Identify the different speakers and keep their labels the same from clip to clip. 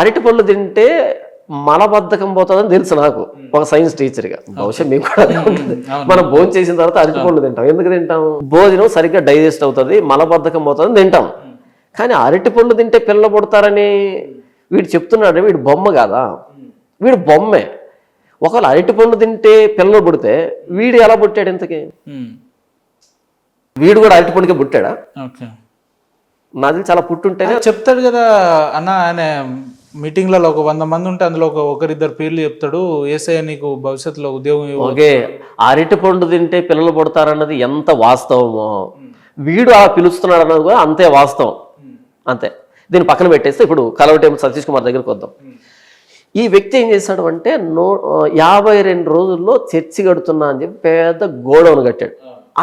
Speaker 1: అరటి పళ్ళు తింటే మలబద్ధకం పోతుందని తెలుసు నాకు ఒక సైన్స్ టీచర్గా. బహుశా మీకు కూడా అదే ఉంటుంది. మనం భోజనం చేసిన తర్వాత అరటి పళ్ళు తింటాం. ఎందుకు తింటాం? భోజనం సరిగ్గా డైజెస్ట్ అవుతుంది, మలబద్ధకం పోతుందని తింటాం. కానీ అరటి పళ్ళు తింటే పిల్లలు పుడతారని వీడు చెప్తున్నాడు. వీడు బొమ్మ కాదా? వీడు బొమ్మే. ఒకవేళ అరటి పండు తింటే పిల్లలు పుడితే వీడు ఎలా పుట్టాడు? ఇంతకీ వీడు కూడా అరటి పండుగ పుట్టాడా? నాది చాలా పుట్టుంటేనే
Speaker 2: చెప్తాడు కదా అన్న. ఆయన మీటింగ్లలో ఒక 100 మంది ఉంటే అందులో ఒకరిద్దరు పేర్లు చెప్తాడు. యేసయ్య నీకు భవిష్యత్తులో ఉద్యోగం.
Speaker 1: ఓకే, అరటి పండు తింటే పిల్లలు పుడతారన్నది ఎంత వాస్తవమో వీడు అలా పిలుస్తున్నాడు అన్నది కూడా అంతే వాస్తవం. అంతే. దీన్ని పక్కన పెట్టేస్తే ఇప్పుడు కలవటేమో సతీష్ కుమార్ దగ్గరికి వద్దాం. ఈ వ్యక్తి ఏం చేశాడు అంటే 52 రోజుల్లో చర్చి కడుతున్నా అని చెప్పి పెద్ద గోడౌన్ కట్టాడు.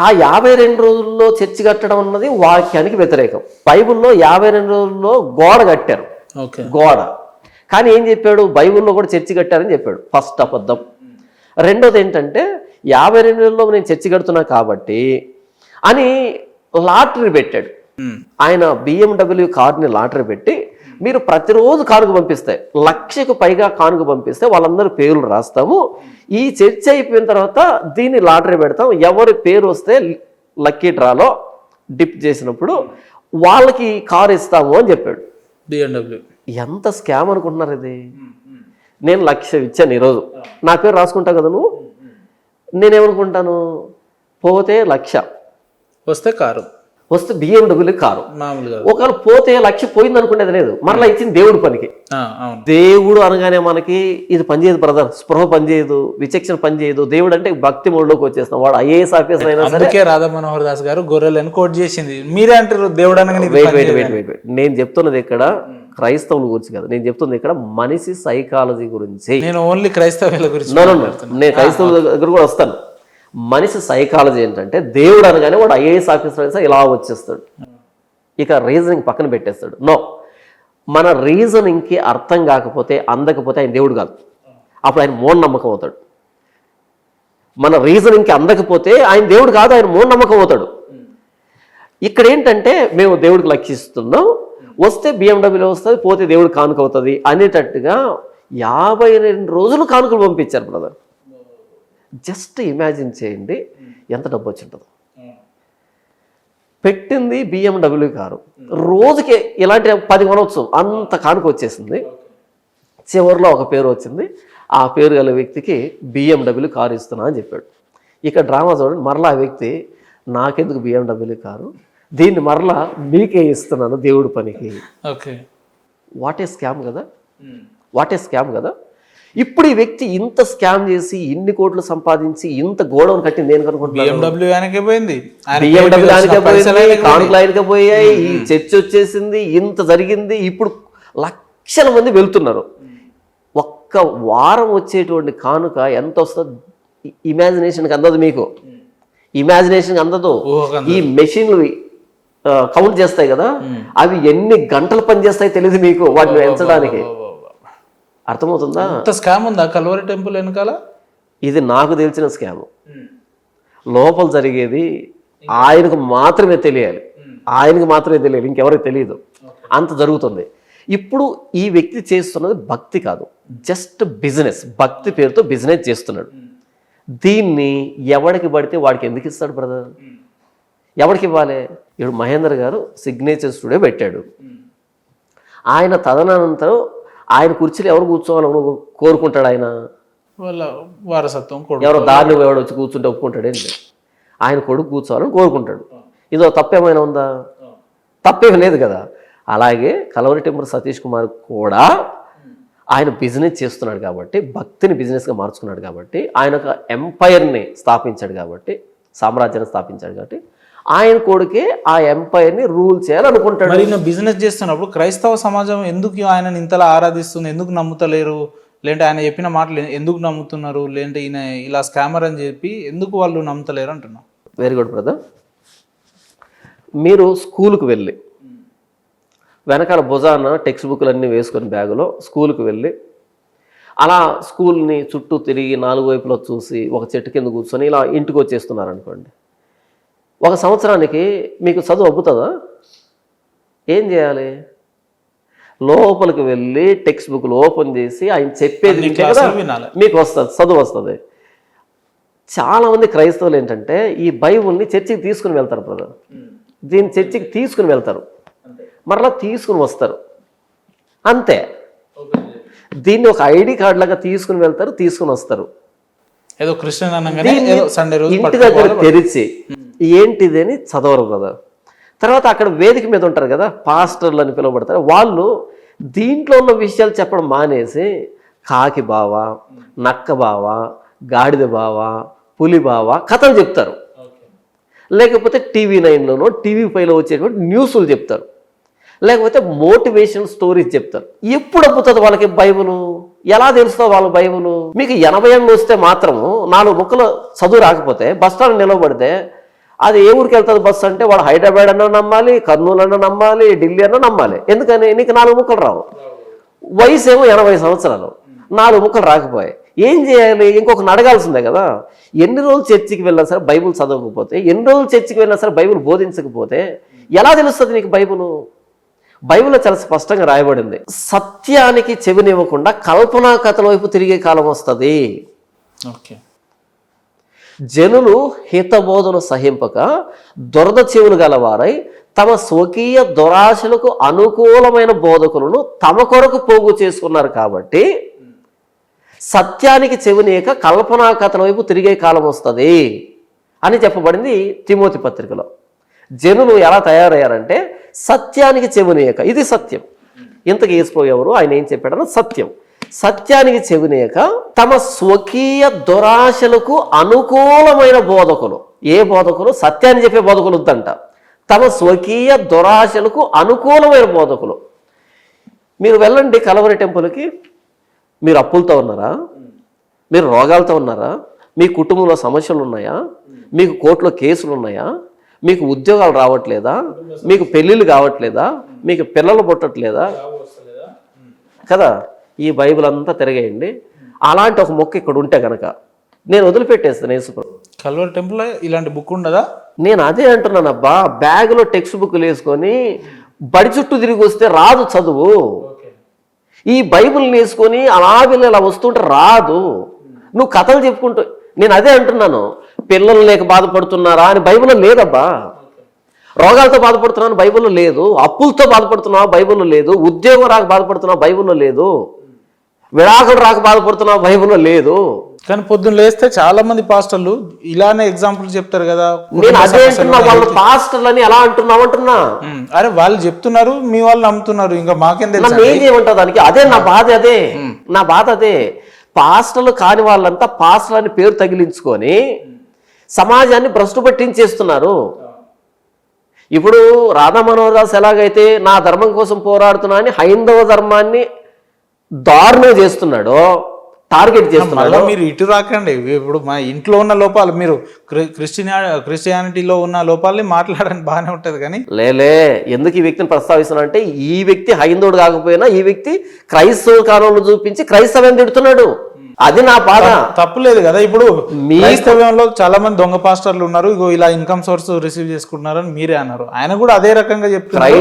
Speaker 1: ఆ 52 రోజుల్లో చర్చి కట్టడం అన్నది వాక్యానికి వ్యతిరేకం. బైబిల్లో 52 రోజుల్లో గోడ కట్టారు, గోడ. కానీ ఏం చెప్పాడు? బైబిల్లో కూడా చర్చి కట్టారని చెప్పాడు. ఫస్ట్ అబద్ధం. రెండోది ఏంటంటే 52 రోజుల్లో నేను చర్చి కడుతున్నా కాబట్టి అని లాటరీ పెట్టాడు. ఆయన BMW కార్ని లాటరీ పెట్టి మీరు ప్రతిరోజు కానుక పంపిస్తే 1,00,000కు పైగా కానుక పంపిస్తే వాళ్ళందరూ పేర్లు రాస్తాము. ఈ చర్చ అయిపోయిన తర్వాత దీన్ని లాటరీ పెడతాం. ఎవరి పేరు వస్తే లక్కీ డ్రాలో డిప్ చేసినప్పుడు వాళ్ళకి కారు ఇస్తాము అని చెప్పాడు.
Speaker 2: BMW
Speaker 1: ఎంత స్కామ్ అనుకుంటున్నారు ఇది? నేను 1,00,000 ఇచ్చాను ఈరోజు, నా పేరు రాసుకుంటా కదా నువ్వు. నేనేమనుకుంటాను? పోతే 1,00,000
Speaker 2: వస్తే కారు,
Speaker 1: వస్తే BMW కారు. ఒకవేళ పోతే 1,00,000 పోయింది అనుకునేది లేదు, మరలా ఇచ్చింది దేవుడు పనికి. దేవుడు అనగానే మనకి ఇది పనిచేయదు బ్రదర్, స్పృహ పనిచేయదు, విచక్షణ పనిచేయదు. దేవుడు అంటే భక్తి మూడులోకి వచ్చేస్తాం. వాడు IAS ఆఫీసర్ అయినా సరే.
Speaker 2: రాధా మనోహర్ దాస్ గారు గొర్రెలను కోట్ చేసింది. మీరే అంటారు దేవుడు అనగానే.
Speaker 1: వెయిట్. నేను చెప్తున్నది ఇక్కడ క్రైస్తవుల గురించి కదా, నేను చెప్తుంది ఇక్కడ మనిషి సైకాలజీ గురించి.
Speaker 2: నేను ఓన్లీ క్రైస్తవుల గురించి.
Speaker 1: నేను క్రైస్తవుల దగ్గర కూడా వస్తాను. మనిషి సైకాలజీ ఏంటంటే దేవుడు అనగానే వాడు IAS ఆఫీసర్ అయితే ఇలా వచ్చేస్తాడు. ఇక రీజనింగ్ పక్కన పెట్టేస్తాడు. నో, మన రీజనింగ్కి అర్థం కాకపోతే అందకపోతే ఆయన దేవుడు కాదు, అప్పుడు ఆయన మూఢనమ్మకం అవుతాడు. మన రీజనింగ్కి అందకపోతే ఆయన దేవుడు కాదు, ఆయన మూఢనమ్మకం అవుతాడు. ఇక్కడ ఏంటంటే మేము దేవుడికి లక్షిస్తున్నాం, వస్తే BMW వస్తుంది, పోతే దేవుడు కానుక అవుతుంది అనేటట్టుగా 52 రోజులు కానుకలు పంపించారు బ్రదర్. జస్ట్ ఇమాజిన్ చేయండి ఎంత డబ్బు వచ్చి ఉంటుందో. పెట్టింది BMW కారు, రోజుకి ఇలాంటి 10 కొనవచ్చు, అంత కానుక వచ్చేసింది. చివరిలో ఒక పేరు వచ్చింది, ఆ పేరు గల వ్యక్తికి BMW కారు ఇస్తున్నా అని చెప్పాడు. ఇక డ్రామా చూడండి, మరలా ఆ వ్యక్తి నాకెందుకు BMW కారు, దీన్ని మరలా మీకే ఇస్తున్నాను దేవుడి పనికి. వాట్ ఏ స్కామ్ కదా, వాట్ ఏ స్కామ్ కదా. ఇప్పుడు ఈ వ్యక్తి ఇంత స్కామ్ చేసి ఇన్ని కోట్లు సంపాదించి ఇంత గోడౌన్ కట్టింది నేను కనుకుంటున్నాను.
Speaker 2: BMW ఆయనకే పోయింది,
Speaker 1: కానుకలు ఆయనకే పోయాయి, ఈ చర్చ వచ్చేసింది, ఇంత జరిగింది. ఇప్పుడు లక్షల మంది వెళ్తున్నారు. ఒక్క వారం వచ్చేటువంటి కానుక ఎంత వస్తుంది? ఇమాజినేషన్కి అందదు, మీకు ఇమాజినేషన్కి అందదు. ఈ మెషిన్లు కౌంట్ చేస్తాయి కదా, అవి ఎన్ని గంటలు పనిచేస్తాయి తెలియదు మీకు వాటిని పెంచడానికి. అర్థమవుతుందా?
Speaker 2: స్కామ్ ఉందా కల్వరి టెంపుల్ వెనకాల?
Speaker 1: ఇది నాకు తెలిసిన స్కామ్. లోపల జరిగేది ఆయనకు మాత్రమే తెలియాలి, ఆయనకు మాత్రమే తెలియాలి, ఇంకెవరికి తెలియదు. అంత జరుగుతుంది. ఇప్పుడు ఈ వ్యక్తి చేస్తున్నది భక్తి కాదు, జస్ట్ బిజినెస్. భక్తి పేరుతో బిజినెస్ చేస్తున్నాడు. దీన్ని ఎవడికి పడితే వాడికి ఎందుకు ఇస్తాడు బ్రదర్? ఎవరికి ఇవ్వాలి? ఇప్పుడు మహేందర్ గారు సిగ్నేచర్ స్టూడియో పెట్టాడు. ఆయన తదనంతరం ఆయన కుర్చీలో ఎవరు కూర్చోవాలని కోరుకుంటాడు? ఆయన
Speaker 2: వారసత్వం,
Speaker 1: ఎవరో దారిని ఎవడు వచ్చి కూర్చుంటే ఒప్పుకుంటాడేంటి? ఆయన కొడుకు కూర్చోవాలని కోరుకుంటాడు. ఇదో తప్పేమైనా ఉందా? తప్పేమీ లేదు కదా. అలాగే కలవరి టెంపుల్ సతీష్ కుమార్ కూడా ఆయన బిజినెస్ చేస్తున్నాడు కాబట్టి, భక్తిని బిజినెస్గా మార్చుకున్నాడు కాబట్టి, ఆయన ఒక ఎంపైర్ని స్థాపించాడు కాబట్టి, సామ్రాజ్యాన్ని స్థాపించాడు కాబట్టి ఆయన కొడుకే ఆ ఎంపైర్ని రూల్ చేయాలనుకుంటాడు.
Speaker 2: మరి బిజినెస్ చేస్తున్నప్పుడు క్రైస్తవ సమాజం ఎందుకు ఆయనని ఇంతలా ఆరాధిస్తుంది? ఎందుకు నమ్ముతలేరు? లేదంటే ఆయన చెప్పిన మాటలు ఎందుకు నమ్ముతున్నారు? లేదంటే ఈయన ఇలా స్కామర్ అని చెప్పి ఎందుకు వాళ్ళు నమ్ముతలేరు అంటున్నా?
Speaker 1: Very good brother. మీరు స్కూల్కి వెళ్ళి వెనకాల భుజాన టెక్స్ట్ బుక్లు అన్నీ వేసుకొని బ్యాగులో స్కూల్కి వెళ్ళి అలా స్కూల్ని చుట్టూ తిరిగి 4 వైపులో చూసి ఒక చెట్టు కింద కూర్చొని ఇలా ఇంటికి వచ్చేస్తున్నారు అనుకోండి. 1 సంవత్సరానికి మీకు చదువు అబ్బుతుందా? ఏం చేయాలి? లోపలికి వెళ్ళి టెక్స్ట్ బుక్లు ఓపెన్ చేసి ఆయన చెప్పేది వింటే కదా మీకు వస్తుంది, చదువు వస్తుంది. చాలామంది క్రైస్తవులు ఏంటంటే ఈ బైబుల్ని చర్చికి తీసుకుని వెళ్తారు బ్రదర్, దీన్ని చర్చికి తీసుకుని వెళ్తారు, మరలా తీసుకుని వస్తారు అంతే. దీన్ని ఒక ఐడి కార్డు లాగా తీసుకుని వెళ్తారు, తీసుకుని వస్తారు.
Speaker 2: ఏదో క్రిస్టియన్ అనగానే సండే రోజు
Speaker 1: ఇంటి దగ్గర తెరిచి ఏంటిది అని చదవరు కదా. తర్వాత అక్కడ వేదిక మీద ఉంటారు కదా పాస్టర్లు అని పిలువబడతారు, వాళ్ళు దీంట్లో ఉన్న విషయాలు చెప్పడం మానేసి కాకి బావ, నక్క బావ, గాడిద బావ, పులి బావ కథలు చెప్తారు. లేకపోతే టీవీ9లోనో టీవీ5లో వచ్చేటువంటి న్యూస్లు చెప్తారు, లేకపోతే మోటివేషన్ స్టోరీస్ చెప్తారు. ఎప్పుడు అప్పుతుంది వాళ్ళకి బైబుల్? ఎలా తెలుస్తుందో వాళ్ళ బైబుల్? మీకు 80 ఏళ్ళు వస్తే మాత్రము 4 ముక్కలు చదువు రాకపోతే బస్ స్టాండ్ నిలవబడితే అది ఏ ఊరికి వెళ్తుంది బస్సు అంటే వాడు హైదరాబాద్ అన్నా నమ్మాలి, కర్నూలు అన్నా నమ్మాలి, ఢిల్లీ అన్నా నమ్మాలి. ఎందుకని? నీకు 4 ముక్కలు రావు. వయసు ఏమో 80 సంవత్సరాలు, 4 ముక్కలు రాకపోయాయి. ఏం చేయాలి? ఇంకొకరిని అడగాల్సిందే కదా. ఎన్ని రోజులు చర్చికి వెళ్ళినా సరే బైబుల్ చదవకపోతే, ఎన్ని రోజులు చర్చికి వెళ్ళినా సరే బైబుల్ బోధించకపోతే ఎలా తెలుస్తుంది నీకు బైబుల్? బైబిల్లో చాలా స్పష్టంగా రాయబడింది, సత్యానికి చెవినివ్వకుండా కల్పనా కథల వైపు తిరిగే కాలం వస్తుంది. జనులు హితబోధను సహింపక దురద చెవులు గలవారై తమ స్వకీయ దురాశలకు అనుకూలమైన బోధకులను తమ కొరకు పోగు చేసుకున్నారు. కాబట్టి సత్యానికి చెవినియక కల్పనా కథల వైపు తిరిగే కాలం వస్తుంది అని చెప్పబడింది తిమోతి పత్రికలో. జనులు ఎలా తయారయ్యారంటే సత్యానికి చెవినియక, ఇది సత్యం. ఇంతకు యేసు ఎవరు, ఆయన ఏం చెప్పాడన్న సత్యం. సత్యానికి చెవినియక తమ స్వకీయ దురాశలకు అనుకూలమైన బోధకులు. ఏ బోధకులు? సత్యాన్ని చెప్పే బోధకులు వద్దంట, తమ స్వకీయ దురాశలకు అనుకూలమైన బోధకులు. మీరు వెళ్ళండి కలవరి టెంపుల్కి, మీరు అప్పులతో ఉన్నారా? మీరు రోగాలతో ఉన్నారా? మీ కుటుంబంలో సమస్యలు ఉన్నాయా? మీకు కోర్టులో కేసులు ఉన్నాయా? మీకు ఉద్యోగాలు రావట్లేదా? మీకు పెళ్ళిళ్ళు కావట్లేదా? మీకు పిల్లలు పుట్టట్లేదా కదా? ఈ బైబిల్ అంతా తిరగేయండి. అలాంటి ఒక మొక్క ఇక్కడ ఉంటే కనుక నేను వదిలిపెట్టేస్తాను. యేసుప్రభు
Speaker 2: కల్వరి టెంపుల్ ఇలాంటి బుక్ ఉండదా?
Speaker 1: నేను అదే అంటున్నాను అబ్బా. బ్యాగులో టెక్స్ట్ బుక్లు వేసుకొని బడి చుట్టూ తిరిగి వస్తే రాదు చదువు. ఈ బైబిల్ని వేసుకొని అలా వీళ్ళు ఇలా వస్తుంటే రాదు. నువ్వు కథలు చెప్పుకుంటూ, నేను అదే అంటున్నాను, పిల్లలు లేక బాధపడుతున్నారా అని బైబిల్లో లేదబ్బా. రోగాలతో బాధపడుతున్నాను బైబిల్లో లేదు, అప్పులతో బాధపడుతున్నావు బైబిల్లో లేదు, ఉద్యోగం రాక బాధపడుతున్నావు బైబిల్లో లేదు, విడాకులు రాక బాధపడుతున్నావు బైబిల్లో లేదు.
Speaker 2: కానీ పొద్దున్న లేస్తే చాలా మంది పాస్టర్లు ఇలానే ఎగ్జాంపుల్ చెప్తారు కదా.
Speaker 1: నేను అదే అంటున్నా, వాళ్ళు పాస్టర్లు అని ఎలా అంటున్నావు అంటున్నా.
Speaker 2: అరే వాళ్ళు చెప్తున్నారు, మీ వాళ్ళు నమ్ముతున్నారు, ఇంకా మాకేం తెలుసు?
Speaker 1: నన్ను ఏం చేయమంటావు దానికి? అదే నా బాధ, అదే నా బాధ. అదే పాస్టర్లు కాని వాళ్ళంతా పాస్టర్లు అని పేరు తగిలించుకొని సమాజాన్ని భ్రష్టు పట్టించేస్తున్నారు. ఇప్పుడు రాధా మనోహర్ దాస్ ఎలాగైతే నా ధర్మం కోసం పోరాడుతున్నా అని హైందవ ధర్మాన్ని దారుణం చేస్తున్నాడో, టార్గెట్ చేస్తున్నాడు.
Speaker 2: మీరు ఇటు రాకండి. ఇప్పుడు మా ఇంట్లో ఉన్న లోపాలు, మీరు క్రిస్టియానిటీలో ఉన్న లోపాలని మాట్లాడడానికి బాగానే ఉంటది, కానీ
Speaker 1: లేలే ఎందుకు ఈ వ్యక్తిని ప్రస్తావిస్తున్నా అంటే, ఈ వ్యక్తి హైందవుడు కాకపోయినా ఈ వ్యక్తి క్రైస్తవ కాలంలో చూపించి క్రైస్తవం తిడుతున్నాడు. అది నా బాధ.
Speaker 2: తప్పులేదు కదా. ఇప్పుడు క్రైస్తవ్యంలో చాలా మంది దొంగ పాస్టర్లు ఉన్నారు, ఇగో ఇలా ఇన్కమ్ సోర్స్ రిసీవ్ చేసుకుంటున్నారని మీరే అన్నారు. ఆయన కూడా అదే రకంగా చెప్తున్నారు.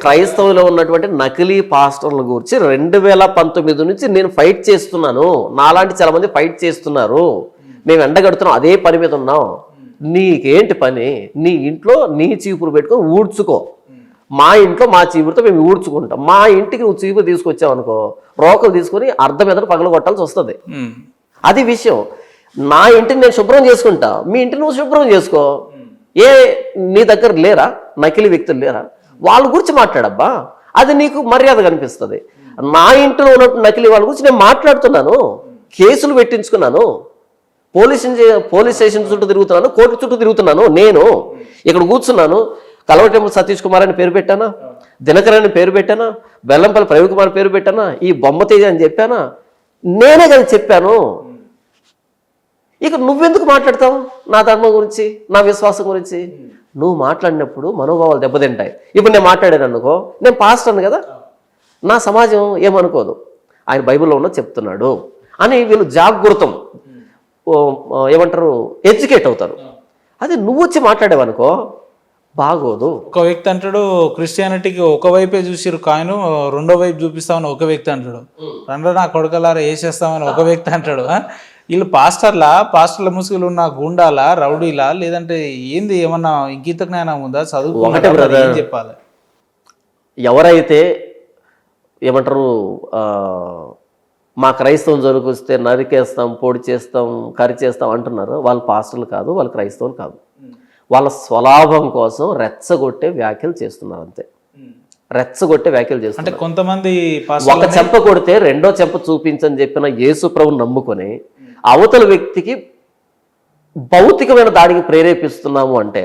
Speaker 1: క్రైస్తవులో ఉన్నటువంటి నకిలీ పాస్టర్ల గురించి 2019 నుంచి నేను ఫైట్ చేస్తున్నాను. నాలాంటి చాలా మంది ఫైట్ చేస్తున్నారు. మేము ఎండగడుతున్నాం, అదే పని మీద ఉన్నాం. నీకేంటి పని? నీ ఇంట్లో నీ చీపురు పెట్టుకొని ఊడ్చుకో. మా ఇంట్లో మా చీపురుతో మేము ఊడ్చుకుంటాం. మా ఇంటికి నువ్వు చీపురు తీసుకొచ్చావు అనుకో, రోకలు తీసుకొని అర్ధం మీద పగల కొట్టాల్సి వస్తుంది. అది విషయం. నా ఇంటిని నేను శుభ్రం చేసుకుంటా, మీ ఇంటిని నువ్వు శుభ్రం చేసుకో. ఏ నీ దగ్గర లేరా నకిలీ వ్యక్తులు లేరా? వాళ్ళ గురించి మాట్లాడబ్బా, అది నీకు మర్యాద కనిపిస్తుంది. నా ఇంట్లో ఉన్న నకిలీ వాళ్ళ గురించి నేను మాట్లాడుతున్నాను, కేసులు పెట్టించుకున్నాను, పోలీస్ స్టేషన్ చుట్టూ తిరుగుతున్నాను, కోర్టు చుట్టూ తిరుగుతున్నాను. నేను ఇక్కడ కూర్చున్నాను, కలవ టెంపుల్ సతీష్ కుమార్ అని పేరు పెట్టానా, దినకర్ అని పేరు పెట్టానా, బెల్లంపల్లి ప్రవీణ్ కుమార్ పేరు పెట్టానా, ఈ బొమ్మ తేజ అని చెప్పానా? నేనే కదా చెప్పాను. ఇక నువ్వెందుకు మాట్లాడతావు నా ధర్మం గురించి, నా విశ్వాసం గురించి? నువ్వు మాట్లాడినప్పుడు మనోభావాలు దెబ్బతింటాయి. ఇప్పుడు నేను మాట్లాడాను అనుకో, నేను పాస్టర్ని కదా, నా సమాజం ఏమనుకోదు, ఆయన బైబిల్లో ఉన్నది చెప్తున్నాడు అని వీళ్ళు జాగృతం ఏమంటారు, ఎడ్యుకేట్ అవుతారు. అదే నువ్వు వచ్చి మాట్లాడేవనుకో, బాగోదు.
Speaker 2: ఒక వ్యక్తి అంటాడు క్రిస్టియానిటీకి ఒక వైపే చూసిరు కాయను రెండో వైపు చూపిస్తామని ఒక వ్యక్తి అంటాడు, రెండో నా కొడుకలారా వేసేస్తామని ఒక వ్యక్తి అంటాడు. వీళ్ళు పాస్టర్ల ముసుగులు ఉన్న గుండాలా, రౌడీలా, లేదంటే ఏంది, ఏమన్నా ఇంకిత జ్ఞానం ఉందా, చదువుకుంటే ఏం చెప్పాలి?
Speaker 1: ఎవరైతే ఏమంటారు మా క్రైస్తవం జోలికి వస్తే నరికేస్తాం, పొడి చేస్తాం, కరి చేస్తాం అంటున్నారు, వాళ్ళు పాస్టర్లు కాదు, వాళ్ళు క్రైస్తవులు కాదు. వాళ్ళ స్వలాభం కోసం రెచ్చగొట్టే వ్యాఖ్యలు చేస్తున్నారు అంతే. రెచ్చగొట్టే వ్యాఖ్యలు
Speaker 2: అంటే
Speaker 1: చేస్తున్నారు.
Speaker 2: కొంతమంది
Speaker 1: ఒక చెంప కొడితే రెండో చెంప చూపించని చెప్పిన యేసు ప్రభువుని నమ్ముకొని అవతల వ్యక్తికి భౌతికమైన దాడికి ప్రేరేపిస్తున్నాము అంటే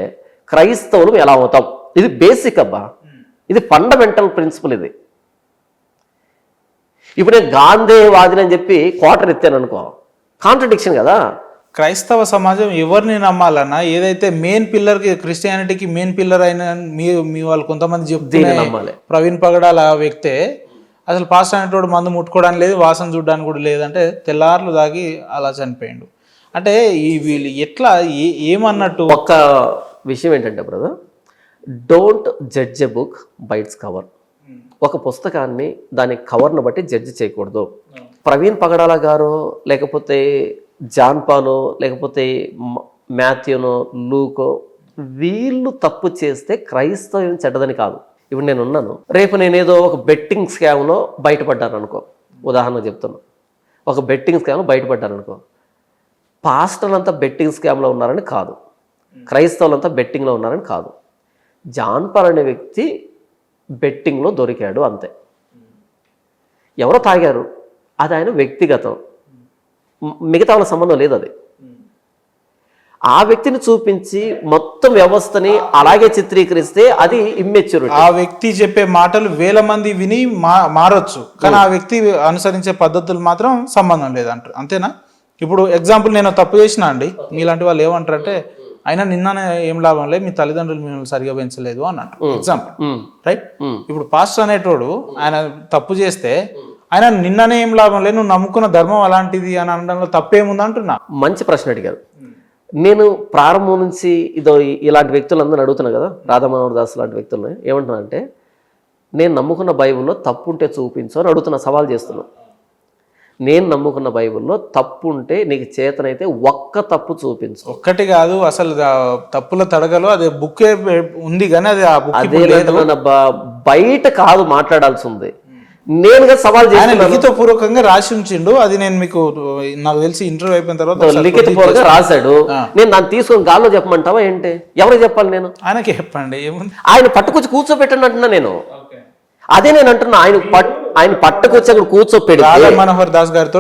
Speaker 1: క్రైస్తవులు ఎలా అవుతాం? ఇది బేసిక్ అబ్బా, ఇది ఫండమెంటల్ ప్రిన్సిపల్. ఇది ఇప్పుడు నేను గాంధీవాదిని అని చెప్పి క్వార్టర్ ఎత్తాను అనుకో, కాంట్రడిక్షన్ కదా.
Speaker 2: క్రైస్తవ సమాజం ఎవరిని నమ్మాలన్నా, ఏదైతే మెయిన్ పిల్లర్కి క్రిస్టియానిటీకి మెయిన్ పిల్లర్ అయిన మీ వాళ్ళు కొంతమంది చెప్తే
Speaker 1: నమ్మాలి.
Speaker 2: ప్రవీణ్ పగడాల వ్యక్తే అసలు పాస్టర్ అనేటోడు మందు ముట్టుకోవడానికి లేదు, వాసన చూడడానికి కూడా లేదంటే తెల్లార్లు దాగి అలా చనిపోయిండు. అంటే ఈ వీళ్ళు ఎట్లా ఏమన్నట్టు?
Speaker 1: ఒక్క విషయం ఏంటంటే brother, don't judge a book by its cover. ఒక పుస్తకాన్ని దాని కవర్ను బట్టి జడ్జి చేయకూడదు. ప్రవీణ్ పగడాల గారు, లేకపోతే జాన్ పాలో, లేకపోతే మాథ్యూనో, లూకో, వీళ్ళు తప్పు చేస్తే క్రైస్తవం చెడ్డదని కాదు. ఇప్పుడు నేను ఉన్నాను, రేపు నేనేదో ఒక బెట్టింగ్ స్కామ్లో బయటపడ్డాను అనుకో, ఉదాహరణ చెప్తున్నాను, ఒక బెట్టింగ్ స్కామ్లో బయటపడ్డాను అనుకో, పాస్టర్లంతా బెట్టింగ్ స్కామ్లో ఉన్నారని కాదు, క్రైస్తవులంతా బెట్టింగ్లో ఉన్నారని కాదు. జాన్ పాల్ అనే వ్యక్తి బెట్టింగ్లో దొరికాడు అంతే. ఎవరో తాగారు, అది ఆయన వ్యక్తిగతం, మిగతా వాళ్ళ సంబంధం లేదు. అది ఆ వ్యక్తిని చూపించి మొత్తం వ్యవస్థని అలాగే చిత్రీకరిస్తే అది ఇమ్మెచ్యూరిటీ.
Speaker 2: ఆ వ్యక్తి చెప్పే మాటలు వేల మంది విని మారొచ్చు, కానీ ఆ వ్యక్తి అనుసరించే పద్ధతులు మాత్రం సంబంధం లేదంటారు, అంతేనా? ఇప్పుడు ఎగ్జాంపుల్, నేను తప్పు చేసిన అండి, మీలాంటి వాళ్ళు ఏమంటారంటే అయినా నిన్ననే ఏం లాభం లేదు, మీ తల్లిదండ్రులు మిమ్మల్ని సరిగా పెంచలేదు అన్నట్టు ఎగ్జాంపుల్, రైట్? ఇప్పుడు పాస్టర్ అనేటోడు ఆయన తప్పు చేస్తే ఆయన నిన్ననే ఏం లాభం లేదు, నువ్వు నమ్ముకున్న ధర్మం అలాంటిది అని అనడంలో తప్పేముంది అంటున్నా.
Speaker 1: మంచి ప్రశ్న అడిగారు. నేను ప్రారంభం నుంచి ఇలాంటి వ్యక్తులందరూ అడుగుతున్నా కదా, రాధామోహన్ దాస్ లాంటి వ్యక్తులని ఏమంటున్నా అంటే, నేను నమ్ముకున్న బైబిల్లో తప్పు ఉంటే చూపించు అని అడుగుతున్నా, సవాల్ చేస్తున్నా. నేను నమ్ముకున్న బైబిల్లో తప్పు ఉంటే నీకు చేతనైతే ఒక్క తప్పు చూపించు.
Speaker 2: ఒక్కటి కాదు, అసలు తప్పుల తడగలో అదే బుక్కే ఉంది, కానీ అది
Speaker 1: అదే బయట కాదు మాట్లాడాల్సి ఉంది. నేనుగా సవాల్ చేసిన
Speaker 2: లిఖితపూర్వకంగా రాసి ఉంచిండు, అది నేను మీకు నాకు తెలిసి ఇంటర్వ్యూ అయిపోయిన తర్వాత
Speaker 1: లిఖితపూర్వకంగా రాశాడు. నేను దాన్ని తీసుకొని గాల్లో చెప్పమంటావా ఏంటి? ఎవరికి చెప్పాలి నేను?
Speaker 2: ఆయనకి చెప్పండి, ఏముంది,
Speaker 1: ఆయన పట్టుకొచ్చి కూర్చోబెట్టండి అంటున్నా నేను. అదే నేను అంటున్నా, ఆయన పట్టుకొచ్చి అక్కడ కూర్చోపెట్టి
Speaker 2: రాధా మనోహర్ దాస్ గారితో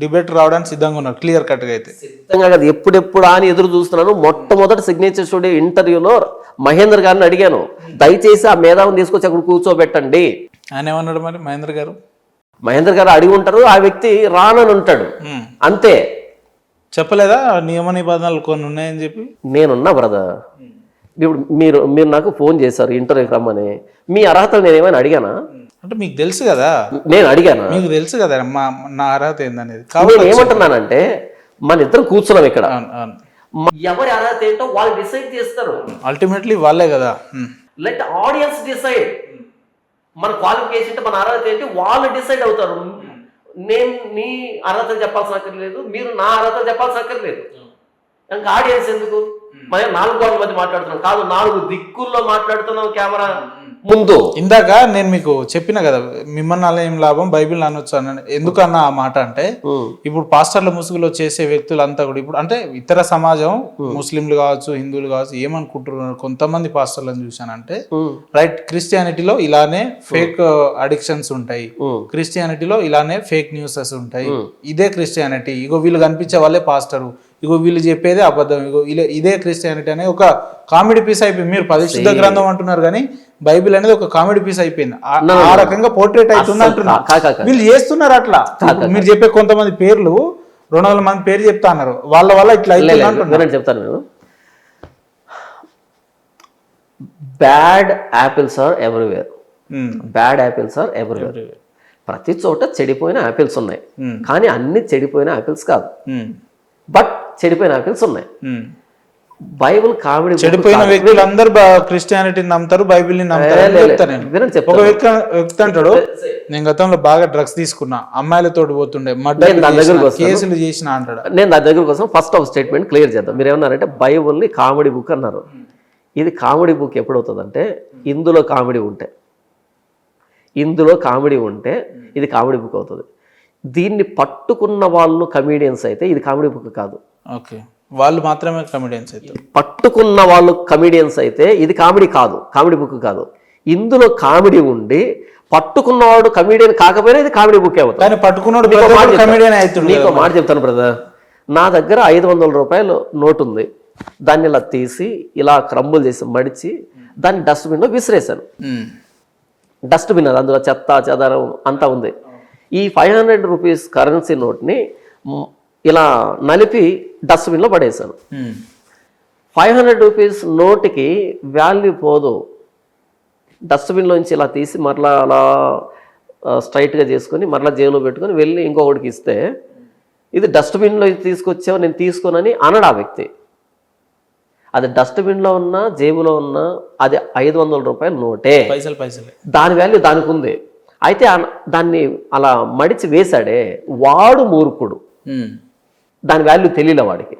Speaker 2: డిబేట్ రావడానికి సిద్ధంగా ఉన్నారు, క్లియర్ కట్ గా అయితే.
Speaker 1: సిద్ధంగా కదా, ఎప్పుడెప్పుడు అని ఎదురు చూస్తున్నాను. మొట్టమొదటి సిగ్నేచర్ స్టూడియో ఇంటర్వ్యూలో మహేందర్ గారిని అడిగాను, దయచేసి ఆ మేధావిని తీసుకొచ్చి అక్కడ కూర్చోబెట్టండి.
Speaker 2: ఆయన ఏమన్నాడు మరి
Speaker 1: మహేందర్ గారు అడిగి ఉంటారు, ఆ వ్యక్తి రానని ఉంటాడు అంతే.
Speaker 2: చెప్పలేదా నియమ నిబంధనలు కొన్ని ఉన్నాయని చెప్పి?
Speaker 1: నేనున్నా బ్రదర్. ఇప్పుడు మీరు నాకు ఫోన్ చేశారు ఇంటర్వ్యూకి రమ్మని, మీ అర్హతలు నేను ఏమైనా అడిగానా?
Speaker 2: అంటే మీకు తెలుసు కదా,
Speaker 1: నేను అడిగాను,
Speaker 2: మీకు తెలుసు కదా నా అర్హత ఏందనేది.
Speaker 1: నేను ఏమంటున్నానంటే, మన ఇద్దరం కూర్చున్నాం ఇక్కడ, ఎవరి అర్హత ఏంటో వాళ్ళు డిసైడ్ చేస్తారు.
Speaker 2: అల్టిమేట్లీ వాళ్ళే కదా.
Speaker 1: Let audience decide. మన క్వాలిఫికేషన్, మన అర్హత ఏంటి, వాళ్ళు డిసైడ్ అవుతారు. నేను నీ అర్హతలు చెప్పాల్సిన అక్కర్లేదు, మీరు నా అర్హతలు చెప్పాల్సిన అక్కర్లేదు. ఇంకా ఆడియన్స్ ఎందుకు? మనం 4 గోడల మధ్య మాట్లాడుతున్నాం కాదు, 4 దిక్కుల్లో మాట్లాడుతున్నాం కెమెరా ముందు.
Speaker 2: ఇందాక నేను మీకు చెప్పిన కదా, మిమ్మల్ని అలా ఏం లాభం, బైబిల్ అనొచ్చు అని ఎందుకన్నా ఆ మాట అంటే, ఇప్పుడు పాస్టర్ల ముసుగులో చేసే వ్యక్తులంతా కూడా ఇప్పుడు అంటే ఇతర సమాజం, ముస్లింలు కావచ్చు, హిందువులు కావచ్చు, ఏమనుకుంటున్నారు, కొంతమంది పాస్టర్లను చూశానంటే, రైట్, క్రిస్టియానిటీలో ఇలానే ఫేక్ అడిక్షన్స్ ఉంటాయి, క్రిస్టియానిటీలో ఇలానే ఫేక్ న్యూసెస్ ఉంటాయి, ఇదే క్రిస్టియానిటీ, ఇగో వీళ్ళు కనిపించే వాళ్ళే పాస్టరు, ఇగో వీళ్ళు చెప్పేదే అబద్ధం, ఇగో ఇదే క్రిస్టియానిటీ అనే ఒక కామెడీ పీస్ అయిపోయింది. మీరు పరిశుద్ధ గ్రంథం అంటున్నారు కానీ బైబిల్ అనేది ఒక కామెడీ పీస్ అయిపోయింది, ఆ రకంగా పోర్ట్రేట్ అవుతుంది అంటున్నా. వీళ్ళు చేస్తున్నారు అట్లా. మీరు చెప్పే కొంతమంది పేర్లు 200 మంది పేరు చెప్తా అన్నారు, వాళ్ళ వల్ల ఇట్లా అయిపోయింది.
Speaker 1: చెప్తాను నేను, bad apples are everywhere. Bad apples are everywhere. ప్రతి చోట చెడిపోయిన యాపిల్స్ ఉన్నాయి, కానీ అన్ని చెడిపోయిన యాపిల్స్ కాదు, బట్ చెడిపోయిన యాపిల్స్ ఉన్నాయి. బైబిల్ కామెడీ book
Speaker 2: చెడిపోయిన
Speaker 1: కాదు.
Speaker 2: వ్యక్తులు అందరూ క్రిస్టియానిటీని నమ్ముతారు, బైబిల్ని నమ్ముతారు అని చెప్తా నేను.
Speaker 1: వినండి
Speaker 2: ఒక
Speaker 1: చెప్తాను.
Speaker 2: వ్యక్తి అంటాడు, నేను గతంలో బాగా డ్రగ్స్ తీసుకున్నా, అమ్మాయిలతో పోతుండే,
Speaker 1: నేను దాని దగ్గరకు వస్తాను.
Speaker 2: కేసులు చేసిన అంటాడు.
Speaker 1: నేను దాని దగ్గర కోసం ఫస్ట్ ఒక స్టేట్మెంట్ క్లియర్ చేద్దాం. మీరు ఏమన్నారంటే బైబిల్ని కామెడీ బుక్ అన్నారు. ఇది కామెడీ బుక్ ఎప్పుడవుతుందంటే ఇందులో కామెడీ ఉంటే ఇది కామెడీ బుక్ అవుతుంది. దీన్ని పట్టుకున్న వాళ్ళు కమీడియన్స్ అయితే ఇది కామెడీ బుక్ కాదు.
Speaker 2: ఓకే, వాళ్ళు మాత్రమే కమెడియన్స్ అవుతారు.
Speaker 1: పట్టుకున్న వాళ్ళు కమీడియన్స్ అయితే ఇది కామెడీ కాదు, కామెడీ బుక్ కాదు. ఇందులో కామెడీ ఉండి పట్టుకున్నవాడు కమీడియన్ కాకపోయినా ఇది కామెడీ బుక్ అవుతుంది.
Speaker 2: కానీ పట్టుకున్నాడు
Speaker 1: కమీడియన్ అవుతుంది. నీకు మాట చెప్తాను బ్రదర్, నా దగ్గర 500 రూపాయలు నోటు ఉంది. దాన్ని ఇలా తీసి ఇలా క్రంబుల్ చేసి మడిచి దాన్ని డస్ట్బిన్లో విసిరేశాను. డస్ట్బిన్ అది, అందులో చెత్త చెదారం అంతా ఉంది. ఈ 500 రూపీస్ కరెన్సీ నోట్ని ఇలా నలిపి డస్ట్బిన్లో పడేశాను. 500 రూపీస్ నోటుకి వాల్యూ పోదు. డస్ట్బిన్లోంచి ఇలా తీసి మరలా అలా స్ట్రైట్గా చేసుకొని మరలా జేబులో పెట్టుకొని వెళ్ళి ఇంకొకటికి ఇస్తే ఇది డస్ట్బిన్లో తీసుకొచ్చావు నేను తీసుకోనని అనడు ఆ వ్యక్తి. అది డస్ట్బిన్లో ఉన్న జేబులో ఉన్న అది 500 రూపాయల నోటే,
Speaker 2: పైసలే,
Speaker 1: దాని వాల్యూ దానికి ఉంది. అయితే దాన్ని అలా మడిచి వేశాడే వాడు మూర్ఖుడు, దాని వాల్యూ తెలియలే వాడికి.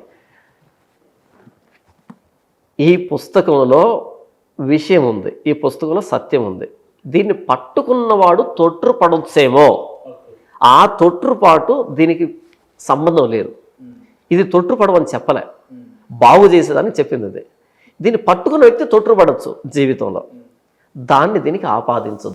Speaker 1: ఈ పుస్తకంలో విషయం ఉంది, ఈ పుస్తకంలో సత్యం ఉంది. దీన్ని పట్టుకున్నవాడు తొట్టుపడొచ్చేమో, ఆ తొట్టుపాటు దీనికి సంబంధం లేదు. ఇది తొట్టుపడవని చెప్పలే, బాగు చేసేదని చెప్పింది అది. దీన్ని పట్టుకున్న వ్యక్తి తొట్టుపడవచ్చు జీవితంలో, దాన్ని దీనికి ఆపాదించదు.